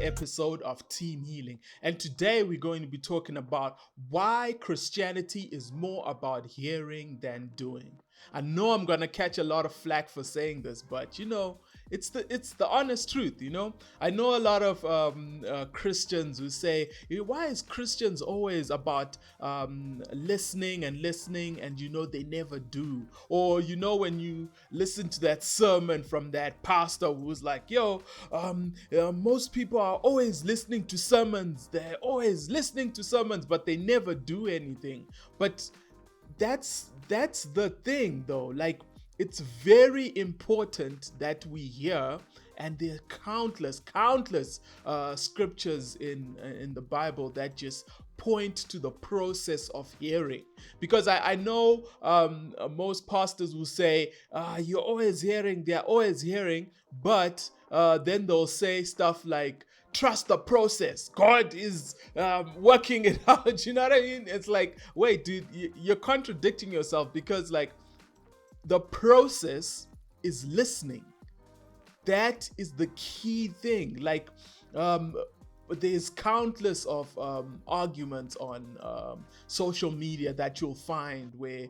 episode of Team Healing. And today we're going to be talking about why Christianity is more about hearing than doing. I know I'm going to catch a lot of flack for saying this, but it's the honest truth. I know a lot of Christians who say, why is Christians always about listening and listening, and they never do? Or when you listen to that sermon from that pastor who's like, most people are always listening to sermons, they're always listening to sermons, but they never do anything. But that's the thing, though. Like, it's very important that we hear, and there are countless scriptures in the Bible that just point to the process of hearing. Because I know most pastors will say, you're always hearing, they're always hearing, but then they'll say stuff like, trust the process. God is working it out. You know what I mean? It's like, wait, dude, you're contradicting yourself, because like the process is listening. That is the key thing. Like, there's countless of arguments on social media that you'll find where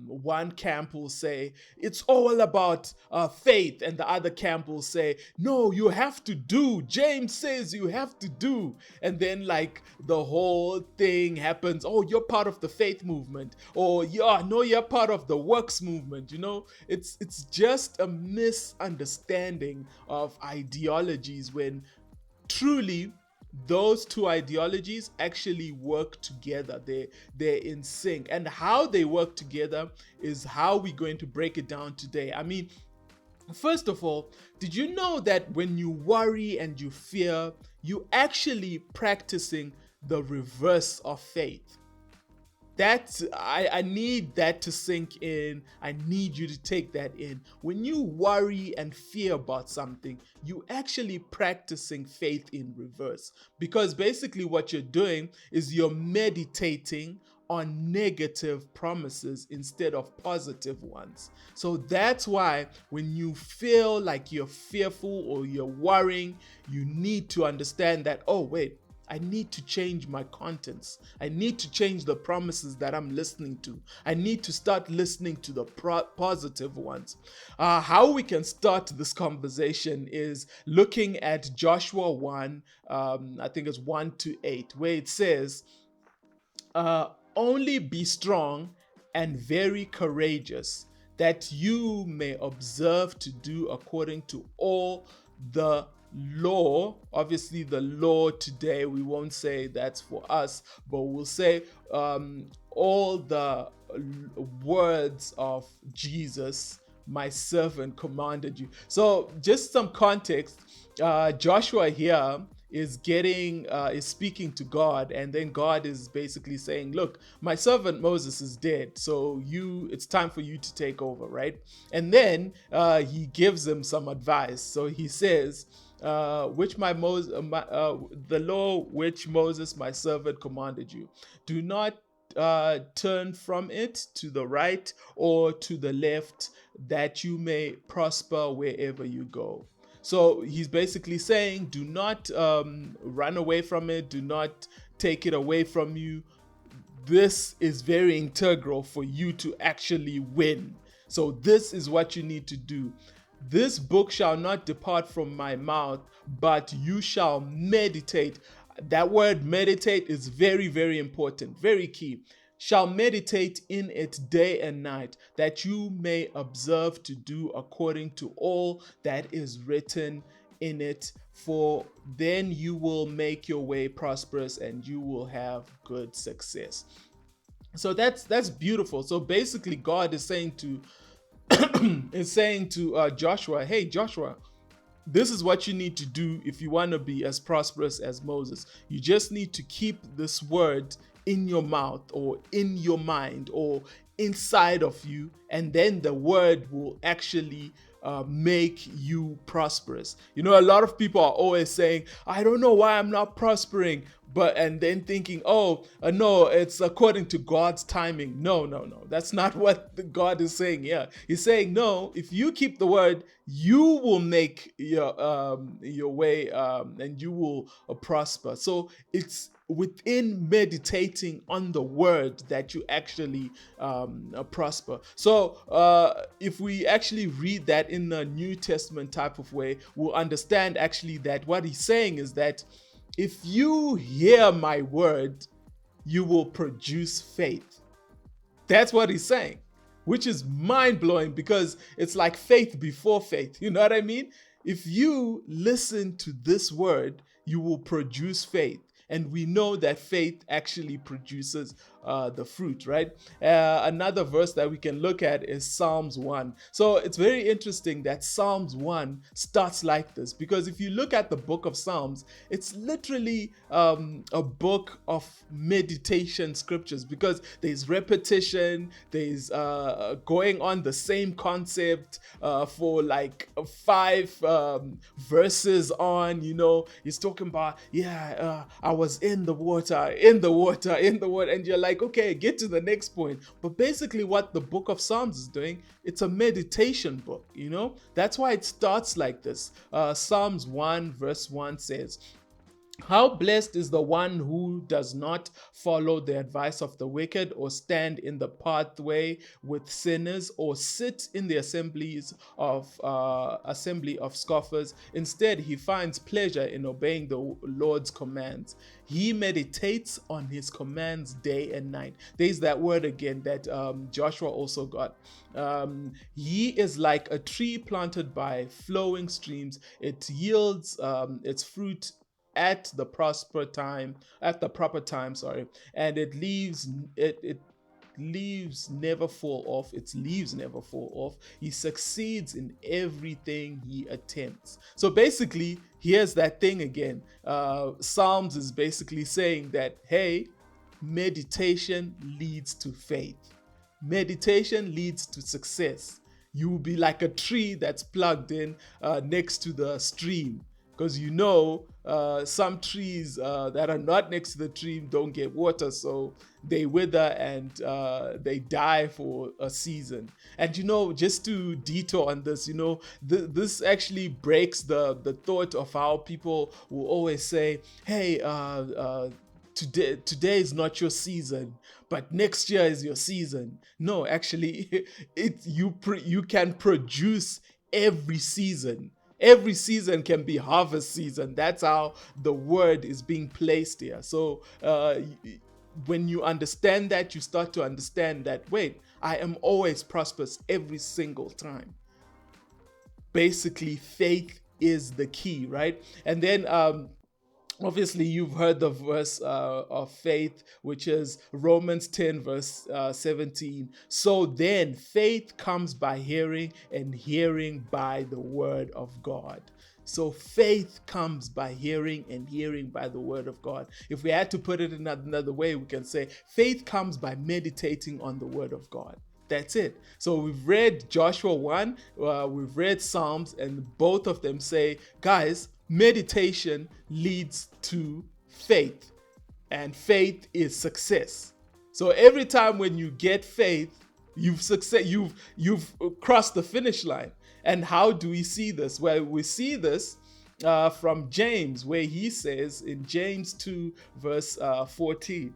one camp will say it's all about faith, and the other camp will say, no, you have to do. James says you have to do. And then like the whole thing happens. Oh, you're part of the faith movement, or you're part of the works movement. It's just a misunderstanding of ideologies, when truly those two ideologies actually work together. They're in sync, and how they work together is how we're going to break it down today. I mean, first of all, did you know that when you worry and you fear, you actually practicing the reverse of faith? I need that to sink in. I need you to take that in. When you worry and fear about something, you actually practicing faith in reverse. Because basically what you're doing is you're meditating on negative promises instead of positive ones. So that's why when you feel like you're fearful or you're worrying, you need to understand that, oh, wait, I need to change my contents. I need to change the promises that I'm listening to. I need to start listening to the positive ones. How we can start this conversation is looking at Joshua 1, I think it's 1-8, where it says, only be strong and very courageous, that you may observe to do according to all the law. Obviously the law today, we won't say that's for us, but we'll say all the words of Jesus, my servant, commanded you. So just some context, Joshua here is speaking to God, and then God is basically saying, look, my servant Moses is dead, so it's time for you to take over, right? And then he gives him some advice. So he says, the law which Moses my servant commanded you, do not turn from it to the right or to the left, that you may prosper wherever you go. So he's basically saying, do not run away from it, do not take it away from you. This is very integral for you to actually win. So this is what you need to do. This book shall not depart from my mouth, but you shall meditate. That word meditate is very, very important, very key. Shall meditate in it day and night, that you may observe to do according to all that is written in it, for then you will make your way prosperous and you will have good success. So that's beautiful. So basically God is saying to Joshua, hey Joshua, this is what you need to do if you want to be as prosperous as Moses. You just need to keep this word in your mouth, or in your mind, or inside of you, and then the word will actually make you prosperous. You know, a lot of people are always saying, I don't know why I'm not prospering, and then thinking, oh, no, it's according to God's timing. No, no, no. That's not what God is saying here. He's saying, no, if you keep the word, you will make your way, and you will prosper. So it's within meditating on the word that you actually prosper. So if we actually read that in the New Testament type of way, we'll understand actually that what he's saying is that if you hear my word, you will produce faith. That's what he's saying, which is mind-blowing, because it's like faith before faith. You know what I mean? If you listen to this word, you will produce faith. And we know that faith actually produces the fruit, right? Another verse that we can look at is Psalms 1. So it's very interesting that Psalms 1 starts like this, because if you look at the book of Psalms, it's literally a book of meditation scriptures, because there's repetition, there's going on the same concept for like 5 verses on, you know. He's talking about, I was in the water, and you're like, okay, get to the next point. But basically what the book of Psalms is doing, it's a meditation book, you know. That's why it starts like this. Psalms 1 verse 1 says, how blessed is the one who does not follow the advice of the wicked, or stand in the pathway with sinners, or sit in the assembly of scoffers. Instead, he finds pleasure in obeying the Lord's commands. He meditates on his commands day and night. There's that word again that Joshua also got. He is like a tree planted by flowing streams. It yields its fruit at the proper time, and it leaves never fall off. Its leaves never fall off. He succeeds in everything he attempts. So basically, here's that thing again. Psalms is basically saying that, hey, meditation leads to faith. Meditation leads to success. You will be like a tree that's plugged in next to the stream. Because you know, some trees that are not next to the tree don't get water, so they wither and they die for a season. And you know, just to detour on this, you know, this actually breaks the thought of how people will always say, hey, today is not your season, but next year is your season. No, actually, you can produce every season. Every season can be harvest season. That's how the word is being placed here. So when you understand that, you start to understand that, wait, I am always prosperous every single time. Basically, faith is the key, right? And then obviously, you've heard the verse of faith, which is Romans 10, verse 17. So then, faith comes by hearing, and hearing by the word of God. So faith comes by hearing, and hearing by the word of God. If we had to put it in another way, we can say faith comes by meditating on the word of God. That's it. So we've read Joshua 1, we've read Psalms, and both of them say, guys, meditation leads to faith, and faith is success. So every time when you get faith, you've crossed the finish line. And how do we see this? Well, we see this from James, where he says in James 2 verse 14,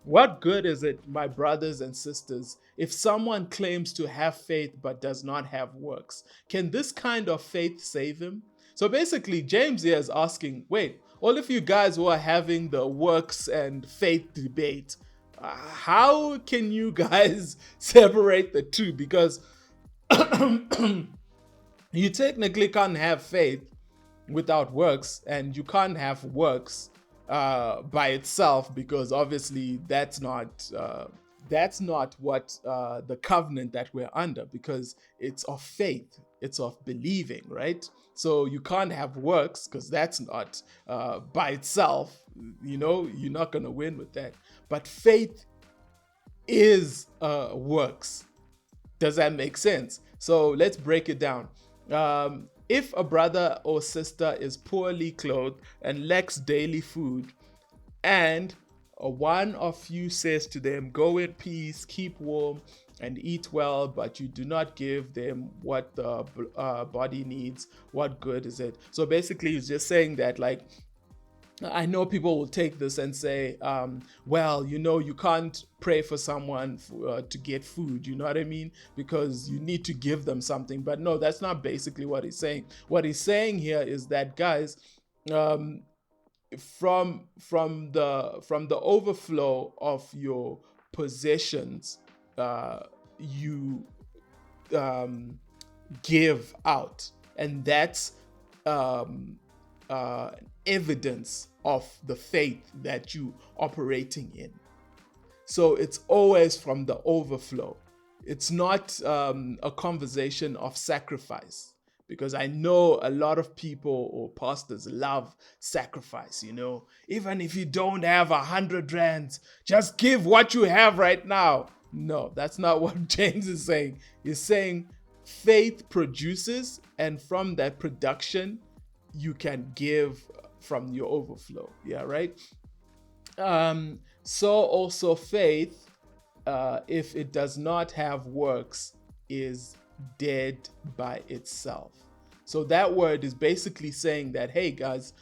what good is it, my brothers and sisters, if someone claims to have faith but does not have works? Can this kind of faith save him? So basically, James here is asking, wait, all of you guys who are having the works and faith debate, how can you guys separate the two? Because you technically can't have faith without works, and you can't have works by itself, because obviously that's not what the covenant that we're under, because it's of faith, it's of believing, right? So you can't have works, because that's not by itself, you know, you're not going to win with that. But faith is works. Does that make sense? So let's break it down. If a brother or sister is poorly clothed and lacks daily food, and one of you says to them, "Go in peace, keep warm, and eat well," but you do not give them what the body needs, what good is it? So basically, he's just saying that, like, I know people will take this and say, well, you can't pray for someone to get food, you know what I mean? Because you need to give them something. But no, that's not basically what he's saying. What he's saying here is that, guys, um, from the overflow of your possessions, you um, give out, and that's um, evidence of the faith that you operating in. So it's always from the overflow. It's not a conversation of sacrifice, because I know a lot of people or pastors love sacrifice. Even if you don't have 100 rands, just give what you have right now. No, that's not what James is saying. He's saying faith produces, and from that production, you can give from your overflow. Yeah, right? So also faith, if it does not have works, is dead by itself. So that word is basically saying that, hey guys,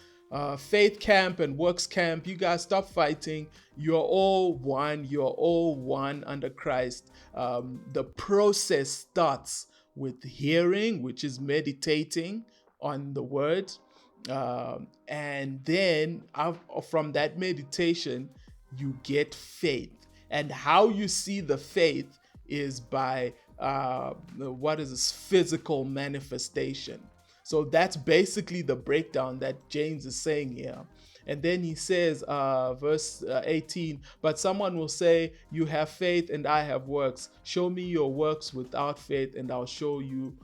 faith camp and works camp, you guys stop fighting. You're all one. You're all one under Christ. The process starts with hearing, which is meditating on the word. And then from that meditation, you get faith. And how you see the faith is by what is this physical manifestation. So that's basically the breakdown that James is saying here. And then he says, verse 18, but someone will say, you have faith and I have works. Show me your works without faith and I'll show you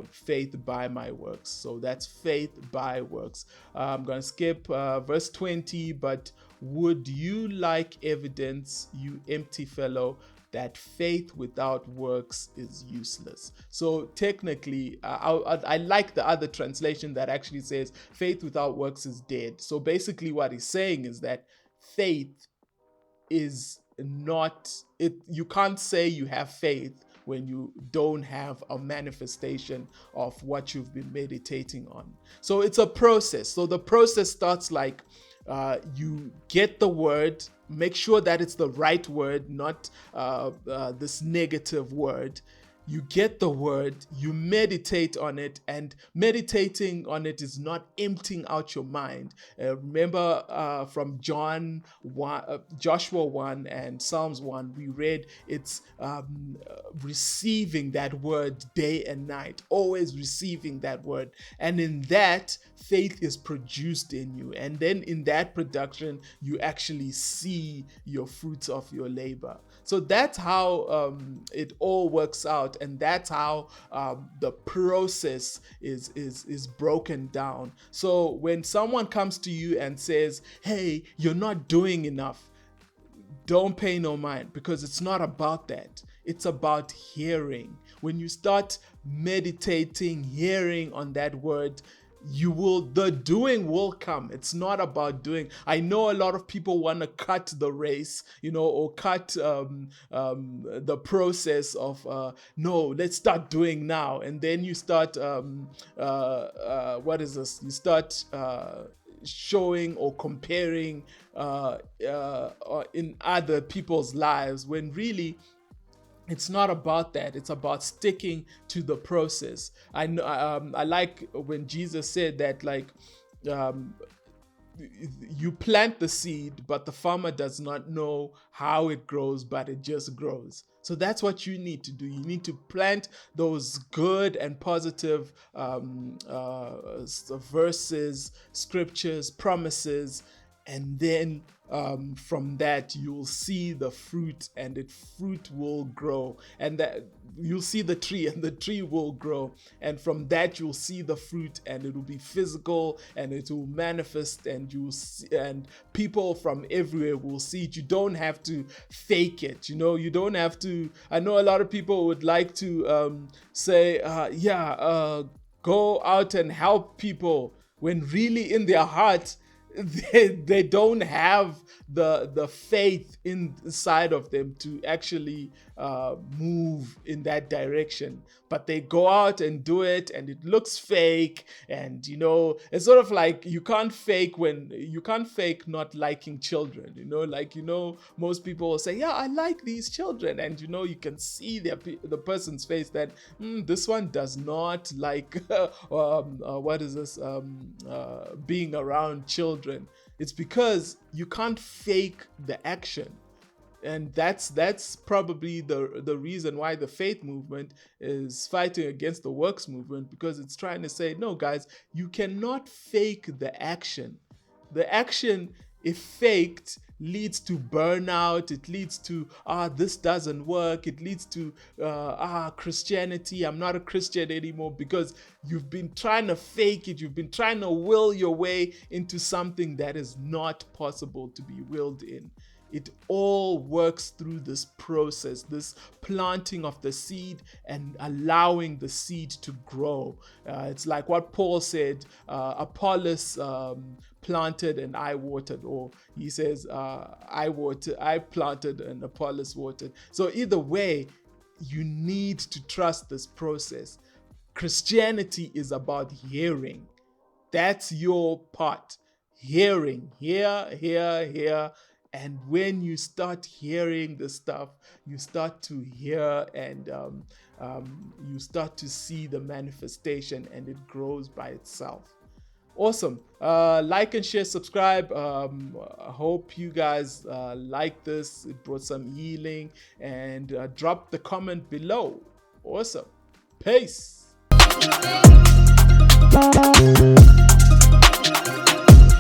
faith by my works. So that's faith by works. I'm going to skip verse 20, but would you like evidence, you empty fellow, that faith without works is useless? So technically, I like the other translation that actually says faith without works is dead. So basically what he's saying is that faith is not, you can't say you have faith when you don't have a manifestation of what you've been meditating on. So it's a process. So the process starts like, you get the word, make sure that it's the right word, not this negative word. You get the word, you meditate on it, and meditating on it is not emptying out your mind. Remember from Joshua 1 and Psalms 1, we read it's receiving that word day and night, always receiving that word. And in that, faith is produced in you. And then in that production, you actually see your fruits of your labor. So that's how it all works out, and that's how the process is broken down. So when someone comes to you and says, "Hey, you're not doing enough," don't pay no mind, because it's not about that. It's about hearing. When you start meditating, hearing on that word, the doing will come. It's not about doing. I know a lot of people want to cut the race, or cut the process of no, let's start doing now. And then you start what is this? You start showing or comparing in other people's lives, when really it's not about that. It's about sticking to the process. I like when Jesus said that, like, you plant the seed, but the farmer does not know how it grows, but it just grows. So that's what you need to do. You need to plant those good and positive verses, scriptures, promises, and then from that you'll see the fruit, and the fruit will grow, and that you'll see the tree, and the tree will grow, and from that you'll see the fruit, and it will be physical, and it will manifest, and you see, and people from everywhere will see it. You don't have to fake it, you don't have to. I know a lot of people would like to say go out and help people, when really in their heart they don't have the faith inside of them to actually move in that direction. But they go out and do it, and it looks fake. And it's sort of like you can't fake not liking children. Most people will say, yeah, I like these children, and you can see the person's face that this one does not like being around children. It's because you can't fake the action. And that's probably the reason why the faith movement is fighting against the works movement, because it's trying to say, no, guys, you cannot fake the action. The action, if faked, leads to burnout. It leads to this doesn't work. It leads to Christianity, I'm not a Christian anymore, because you've been trying to fake it. You've been trying to will your way into something that is not possible to be willed in. It all works through this process, this planting of the seed and allowing the seed to grow. It's like what Paul said, Apollos planted and I watered, or he says, I planted and Apollos watered. So either way, you need to trust this process. Christianity is about hearing. That's your part. Hearing, hear. And when you start hearing the stuff, you start to hear, and you start to see the manifestation, and it grows by itself. Awesome. Like and share, subscribe. I hope you guys like this. It brought some healing, and drop the comment below. Awesome. Peace.